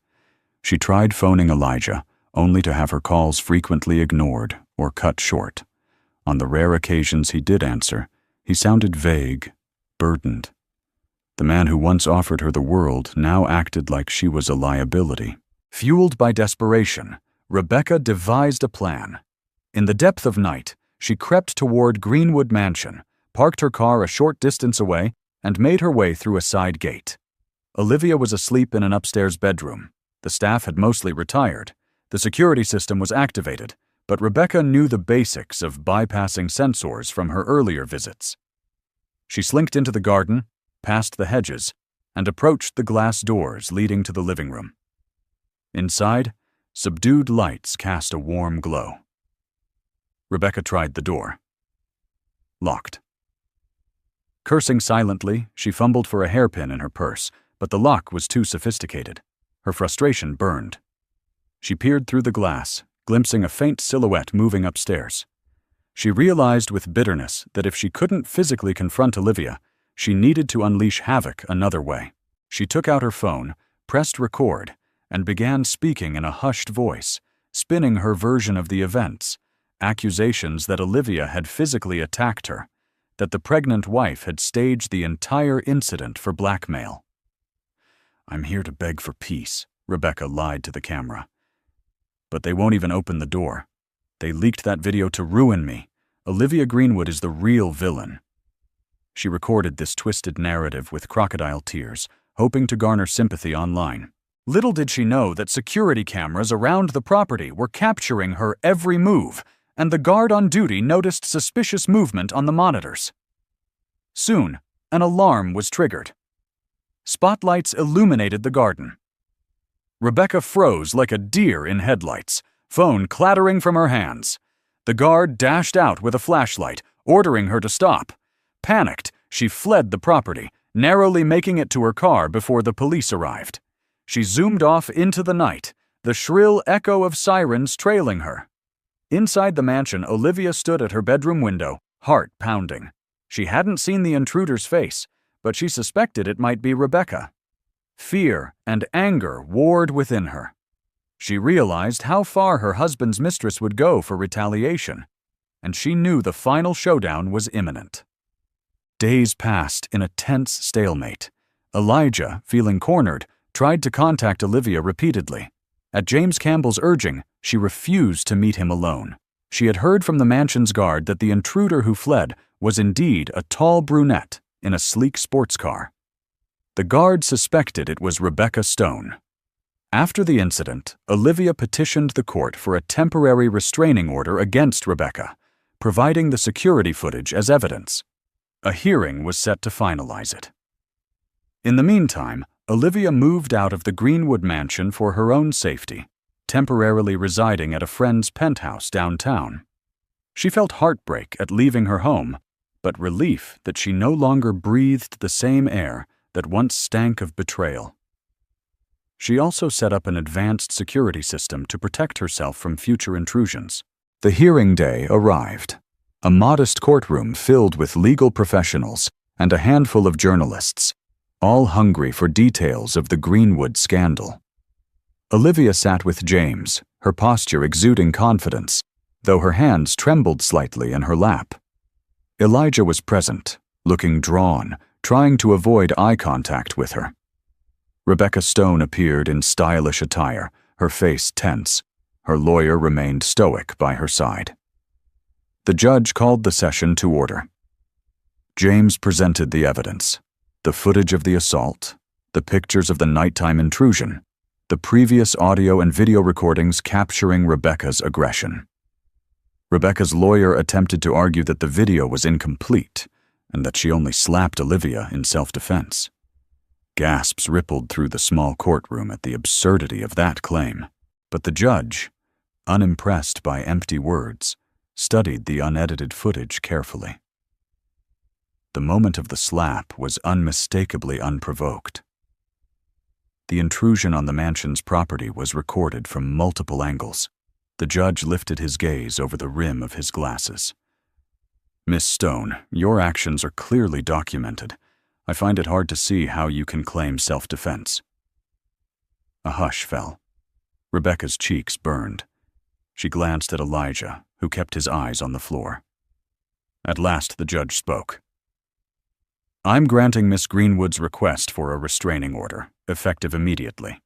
She tried phoning Elijah, only to have her calls frequently ignored or cut short. On the rare occasions he did answer, he sounded vague, burdened. The man who once offered her the world now acted like she was a liability. Fueled by desperation, Rebecca devised a plan. In the depth of night, she crept toward Greenwood Mansion, parked her car a short distance away, and made her way through a side gate. Olivia was asleep in an upstairs bedroom. The staff had mostly retired. The security system was activated, but Rebecca knew the basics of bypassing sensors from her earlier visits. She slinked into the garden, past the hedges, and approached the glass doors leading to the living room. Inside, subdued lights cast a warm glow. Rebecca tried the door. Locked. Cursing silently, she fumbled for a hairpin in her purse, but the lock was too sophisticated. Her frustration burned. She peered through the glass, glimpsing a faint silhouette moving upstairs. She realized with bitterness that if she couldn't physically confront Olivia, she needed to unleash havoc another way. She took out her phone, pressed record, and began speaking in a hushed voice, spinning her version of the events, accusations that Olivia had physically attacked her, that the pregnant wife had staged the entire incident for blackmail. "I'm here to beg for peace," Rebecca lied to the camera. "But they won't even open the door. They leaked that video to ruin me. Olivia Greenwood is the real villain." She recorded this twisted narrative with crocodile tears, hoping to garner sympathy online. Little did she know that security cameras around the property were capturing her every move, and the guard on duty noticed suspicious movement on the monitors. Soon, an alarm was triggered. Spotlights illuminated the garden. Rebecca froze like a deer in headlights, phone clattering from her hands. The guard dashed out with a flashlight, ordering her to stop. Panicked, she fled the property, narrowly making it to her car before the police arrived. She zoomed off into the night, the shrill echo of sirens trailing her. Inside the mansion, Olivia stood at her bedroom window, heart pounding. She hadn't seen the intruder's face, but she suspected it might be Rebecca. Fear and anger warred within her. She realized how far her husband's mistress would go for retaliation, and she knew the final showdown was imminent. Days passed in a tense stalemate. Elijah, feeling cornered, tried to contact Olivia repeatedly. At James Campbell's urging, she refused to meet him alone. She had heard from the mansion's guard that the intruder who fled was indeed a tall brunette in a sleek sports car. The guard suspected it was Rebecca Stone. After the incident, Olivia petitioned the court for a temporary restraining order against Rebecca, providing the security footage as evidence. A hearing was set to finalize it. In the meantime, Olivia moved out of the Greenwood mansion for her own safety, temporarily residing at a friend's penthouse downtown. She felt heartbreak at leaving her home, but relief that she no longer breathed the same air that once stank of betrayal. She also set up an advanced security system to protect herself from future intrusions. The hearing day arrived. A modest courtroom filled with legal professionals and a handful of journalists, all hungry for details of the Greenwood scandal. Olivia sat with James, her posture exuding confidence, though her hands trembled slightly in her lap. Elijah was present, looking drawn, trying to avoid eye contact with her. Rebecca Stone appeared in stylish attire, her face tense. Her lawyer remained stoic by her side. The judge called the session to order. James presented the evidence. The footage of the assault, the pictures of the nighttime intrusion, the previous audio and video recordings capturing Rebecca's aggression. Rebecca's lawyer attempted to argue that the video was incomplete and that she only slapped Olivia in self-defense. Gasps rippled through the small courtroom at the absurdity of that claim, but the judge, unimpressed by empty words, studied the unedited footage carefully. The moment of the slap was unmistakably unprovoked. The intrusion on the mansion's property was recorded from multiple angles. The judge lifted his gaze over the rim of his glasses. "Miss Stone, your actions are clearly documented. I find it hard to see how you can claim self-defense." A hush fell. Rebecca's cheeks burned. She glanced at Elijah, who kept his eyes on the floor. At last the judge spoke. "I'm granting Miss Greenwood's request for a restraining order, effective immediately.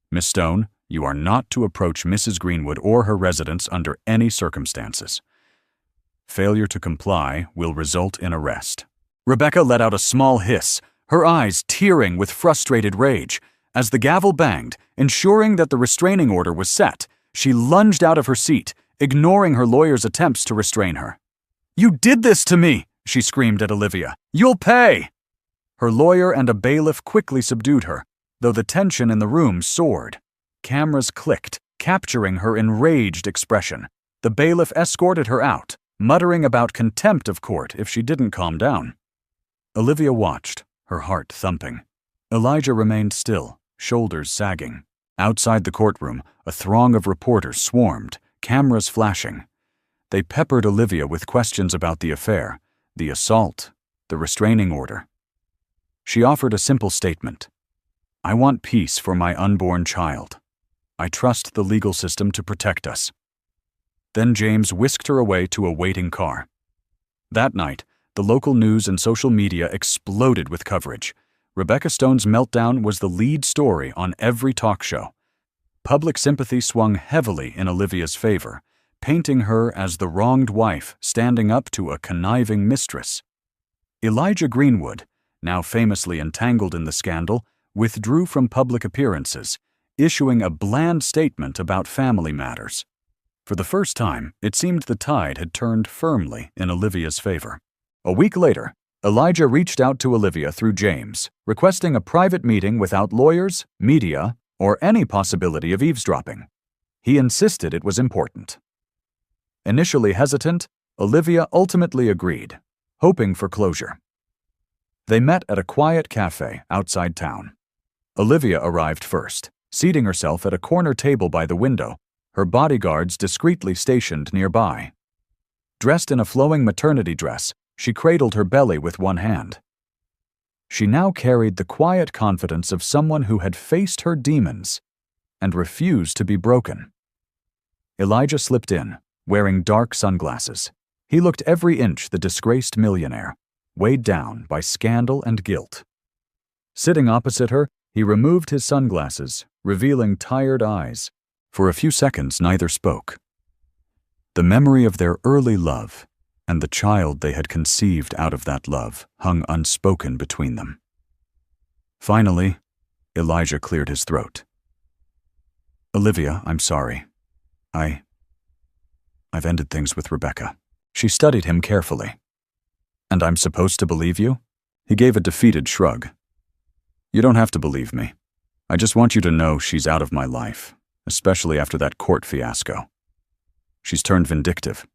Miss Stone, you are not to approach Mrs. Greenwood or her residence under any circumstances. Failure to comply will result in arrest." Rebecca let out a small hiss, her eyes tearing with frustrated rage. As the gavel banged, ensuring that the restraining order was set, she lunged out of her seat, ignoring her lawyer's attempts to restrain her. "You did this to me!" she screamed at Olivia. "You'll pay!" Her lawyer and a bailiff quickly subdued her, though the tension in the room soared. Cameras clicked, capturing her enraged expression. The bailiff escorted her out, muttering about contempt of court if she didn't calm down. Olivia watched, her heart thumping. Elijah remained still, shoulders sagging. Outside the courtroom, a throng of reporters swarmed, cameras flashing. They peppered Olivia with questions about the affair, the assault, the restraining order. She offered a simple statement. "I want peace for my unborn child. I trust the legal system to protect us." Then James whisked her away to a waiting car. That night, the local news and social media exploded with coverage. Rebecca Stone's meltdown was the lead story on every talk show. Public sympathy swung heavily in Olivia's favor, painting her as the wronged wife standing up to a conniving mistress. Elijah Greenwood, now famously entangled in the scandal, withdrew from public appearances, issuing a bland statement about family matters. For the first time, it seemed the tide had turned firmly in Olivia's favor. A week later, Elijah reached out to Olivia through James, requesting a private meeting without lawyers, media, or any possibility of eavesdropping. He insisted it was important. Initially hesitant, Olivia ultimately agreed, hoping for closure. They met at a quiet cafe outside town. Olivia arrived first, seating herself at a corner table by the window, her bodyguards discreetly stationed nearby. Dressed in a flowing maternity dress, she cradled her belly with one hand. She now carried the quiet confidence of someone who had faced her demons and refused to be broken. Elijah slipped in, wearing dark sunglasses. He looked every inch the disgraced millionaire, weighed down by scandal and guilt. Sitting opposite her, he removed his sunglasses, revealing tired eyes. For a few seconds, neither spoke. The memory of their early love and the child they had conceived out of that love hung unspoken between them. Finally, Elijah cleared his throat. "Olivia, I'm sorry. I've ended things with Rebecca." She studied him carefully. "And I'm supposed to believe you?" He gave a defeated shrug. "You don't have to believe me. I just want you to know she's out of my life, especially after that court fiasco. She's turned vindictive.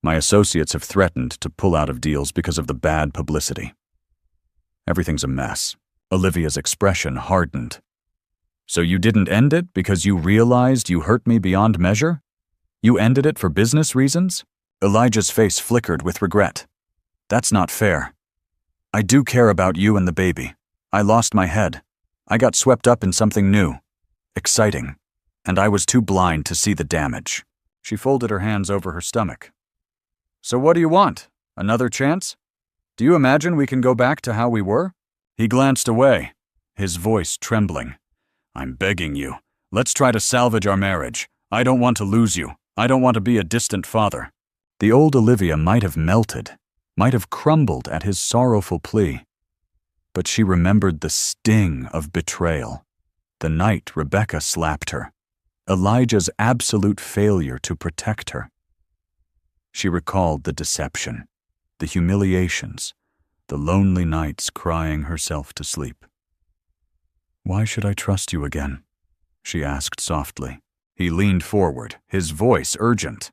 My associates have threatened to pull out of deals because of the bad publicity. Everything's a mess." Olivia's expression hardened. "So you didn't end it because you realized you hurt me beyond measure? You ended it for business reasons?" Elijah's face flickered with regret. "That's not fair. I do care about you and the baby. I lost my head. I got swept up in something new, exciting, and I was too blind to see the damage." She folded her hands over her stomach. "So what do you want? Another chance? Do you imagine we can go back to how we were?" He glanced away, his voice trembling. "I'm begging you. Let's try to salvage our marriage. I don't want to lose you. I don't want to be a distant father." The old Olivia might have melted, might have crumbled at his sorrowful plea. But she remembered the sting of betrayal, the night Rebecca slapped her, Elijah's absolute failure to protect her. She recalled the deception, the humiliations, the lonely nights crying herself to sleep. "Why should I trust you again?" she asked softly. He leaned forward, his voice urgent.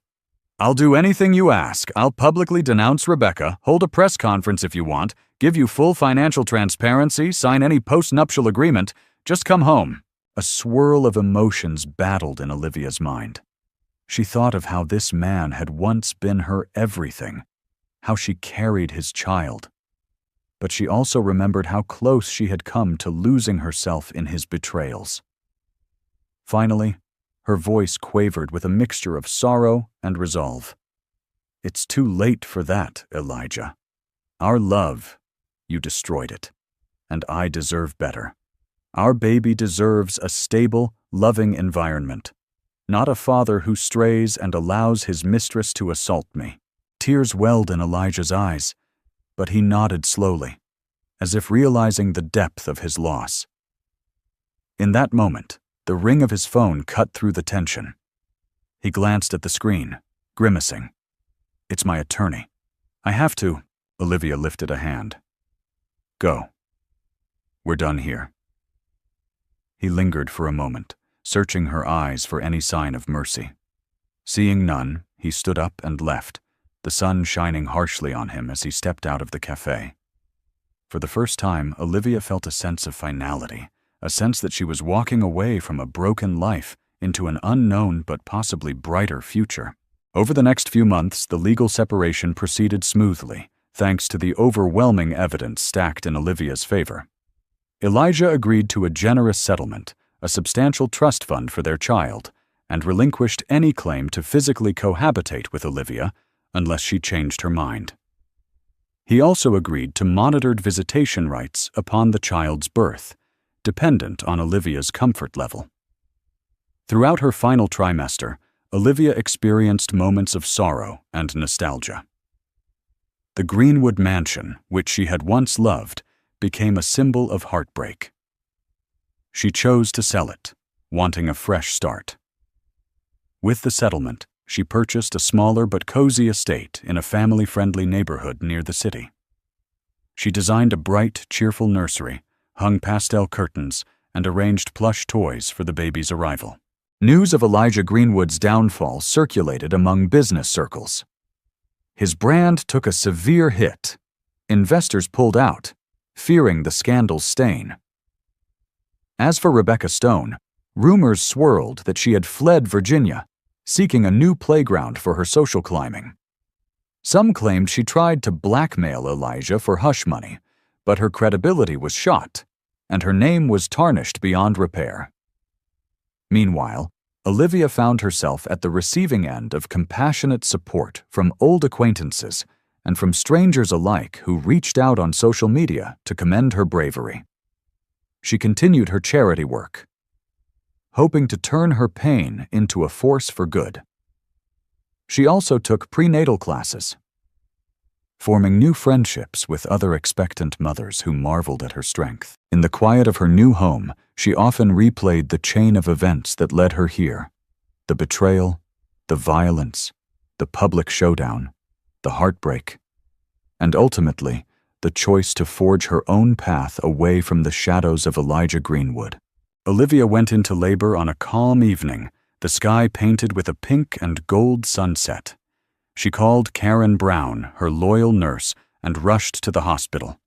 "I'll do anything you ask. I'll publicly denounce Rebecca, hold a press conference if you want, give you full financial transparency, sign any post-nuptial agreement. Just come home." A swirl of emotions battled in Olivia's mind. She thought of how this man had once been her everything, how she carried his child. But she also remembered how close she had come to losing herself in his betrayals. Finally, her voice quavered with a mixture of sorrow and resolve. "It's too late for that, Elijah. Our love, you destroyed it, and I deserve better. Our baby deserves a stable, loving environment, not a father who strays and allows his mistress to assault me." Tears welled in Elijah's eyes, but he nodded slowly, as if realizing the depth of his loss. In that moment, the ring of his phone cut through the tension. He glanced at the screen, grimacing. "It's my attorney. I have to." Olivia lifted a hand. "Go. We're done here." He lingered for a moment, searching her eyes for any sign of mercy. Seeing none, he stood up and left, the sun shining harshly on him as he stepped out of the cafe. For the first time, Olivia felt a sense of finality, a sense that she was walking away from a broken life into an unknown but possibly brighter future. Over the next few months, the legal separation proceeded smoothly, thanks to the overwhelming evidence stacked in Olivia's favor. Elijah agreed to a generous settlement, a substantial trust fund for their child, and relinquished any claim to physically cohabitate with Olivia unless she changed her mind. He also agreed to monitored visitation rights upon the child's birth, dependent on Olivia's comfort level. Throughout her final trimester, Olivia experienced moments of sorrow and nostalgia. The Greenwood mansion, which she had once loved, became a symbol of heartbreak. She chose to sell it, wanting a fresh start. With the settlement, she purchased a smaller but cozy estate in a family-friendly neighborhood near the city. She designed a bright, cheerful nursery, hung pastel curtains, and arranged plush toys for the baby's arrival. News of Elijah Greenwood's downfall circulated among business circles. His brand took a severe hit. Investors pulled out, fearing the scandal's stain. As for Rebecca Stone, rumors swirled that she had fled Virginia, seeking a new playground for her social climbing. Some claimed she tried to blackmail Elijah for hush money, but her credibility was shot, and her name was tarnished beyond repair. Meanwhile, Olivia found herself at the receiving end of compassionate support from old acquaintances and from strangers alike who reached out on social media to commend her bravery. She continued her charity work, hoping to turn her pain into a force for good. She also took prenatal classes, forming new friendships with other expectant mothers who marveled at her strength. In the quiet of her new home, she often replayed the chain of events that led her here: the betrayal, the violence, the public showdown, the heartbreak, and ultimately, the choice to forge her own path away from the shadows of Elijah Greenwood. Olivia went into labor on a calm evening, the sky painted with a pink and gold sunset. She called Karen Brown, her loyal nurse, and rushed to the hospital.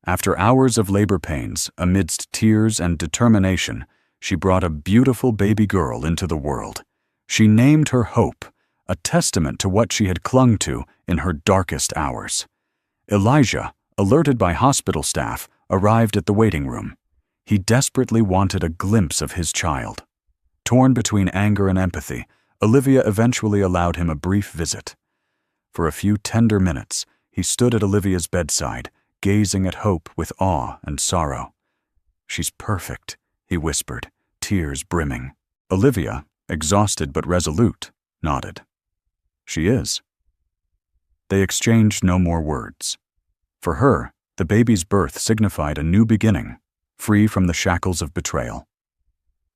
After hours of labor pains, amidst tears and determination, she brought a beautiful baby girl into the world. She named her Hope, a testament to what she had clung to in her darkest hours. Elijah, alerted by hospital staff, arrived at the waiting room. He desperately wanted a glimpse of his child. Torn between anger and empathy, Olivia eventually allowed him a brief visit. For a few tender minutes, he stood at Olivia's bedside, gazing at Hope with awe and sorrow. "She's perfect," he whispered, tears brimming. Olivia, exhausted but resolute, nodded. "She is." They exchanged no more words. For her, The baby's birth signified a new beginning, free from the shackles of betrayal.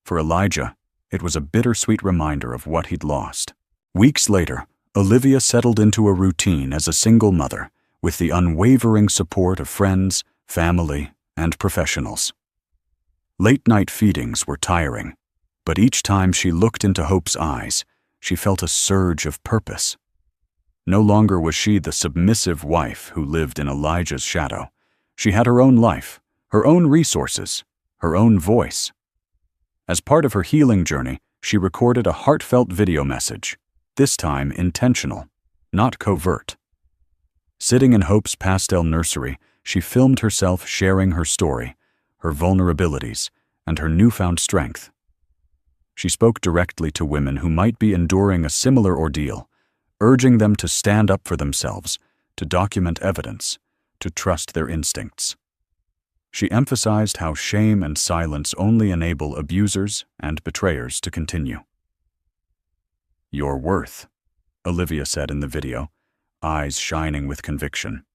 For Elijah, it was a bittersweet reminder of what he'd lost. Weeks later, Olivia settled into a routine as a single mother, with the unwavering support of friends, family, and professionals. Late-night feedings were tiring, but each time she looked into Hope's eyes, she felt a surge of purpose. No longer was she the submissive wife who lived in Elijah's shadow. She had her own life, her own resources, her own voice. As part of her healing journey, she recorded a heartfelt video message, this time intentional, not covert. Sitting in Hope's pastel nursery, she filmed herself sharing her story, her vulnerabilities, and her newfound strength. She spoke directly to women who might be enduring a similar ordeal, urging them to stand up for themselves, to document evidence, to trust their instincts. She emphasized how shame and silence only enable abusers and betrayers to continue. "Your worth," Olivia said in the video, eyes shining with conviction,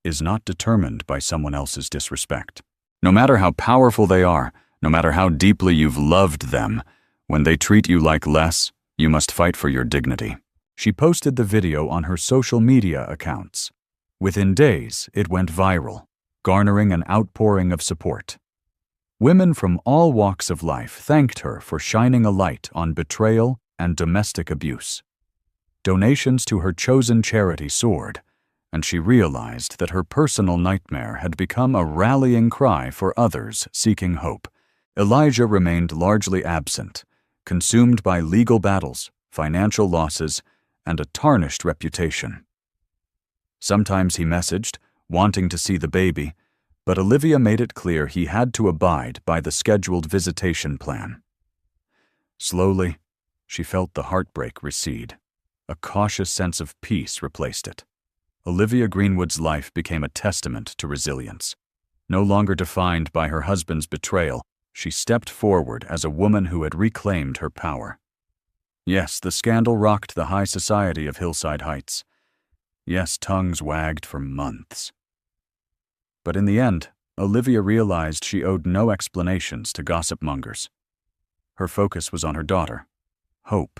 "is not determined by someone else's disrespect. No matter how powerful they are, no matter how deeply you've loved them, when they treat you like less, you must fight for your dignity." She posted the video on her social media accounts. Within days, it went viral, garnering an outpouring of support. Women from all walks of life thanked her for shining a light on betrayal and domestic abuse. Donations to her chosen charity soared, and she realized that her personal nightmare had become a rallying cry for others seeking hope. Elijah remained largely absent, consumed by legal battles, financial losses, and a tarnished reputation. Sometimes he messaged, wanting to see the baby, but Olivia made it clear he had to abide by the scheduled visitation plan. Slowly, she felt the heartbreak recede. A cautious sense of peace replaced it. Olivia Greenwood's life became a testament to resilience. No longer defined by her husband's betrayal, she stepped forward as a woman who had reclaimed her power. Yes, the scandal rocked the high society of Hillside Heights. Yes, tongues wagged for months. But in the end, Olivia realized she owed no explanations to gossip mongers. Her focus was on her daughter, Hope,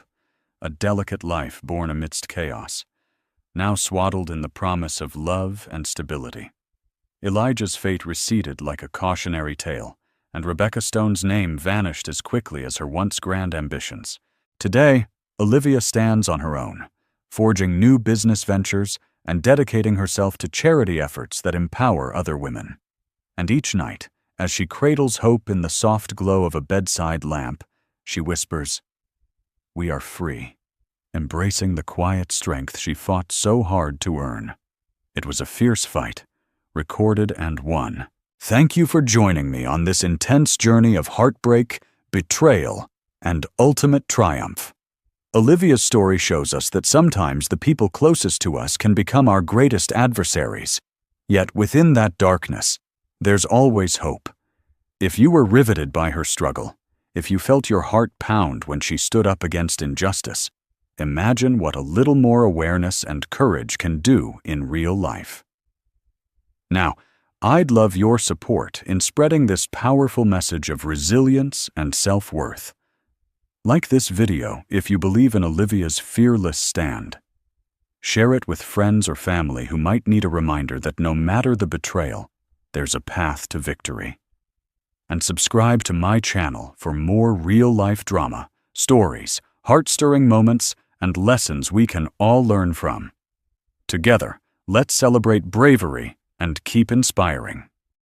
a delicate life born amidst chaos, now swaddled in the promise of love and stability. Elijah's fate receded like a cautionary tale, and Rebecca Stone's name vanished as quickly as her once grand ambitions. Today, Olivia stands on her own, forging new business ventures and dedicating herself to charity efforts that empower other women. And each night, as she cradles hope in the soft glow of a bedside lamp, she whispers, "We are free," embracing the quiet strength she fought so hard to earn. It was a fierce fight, recorded and won. Thank you for joining me on this intense journey of heartbreak, betrayal, and ultimate triumph. Olivia's story shows us that sometimes the people closest to us can become our greatest adversaries. Yet within that darkness, there's always hope. If you were riveted by her struggle, if you felt your heart pound when she stood up against injustice, imagine what a little more awareness and courage can do in real life. Now, I'd love your support in spreading this powerful message of resilience and self-worth. Like this video if you believe in Olivia's fearless stand. Share it with friends or family who might need a reminder that no matter the betrayal, there's a path to victory. And subscribe to my channel for more real-life drama, stories, heart-stirring moments, and lessons we can all learn from. Together, let's celebrate bravery and keep inspiring.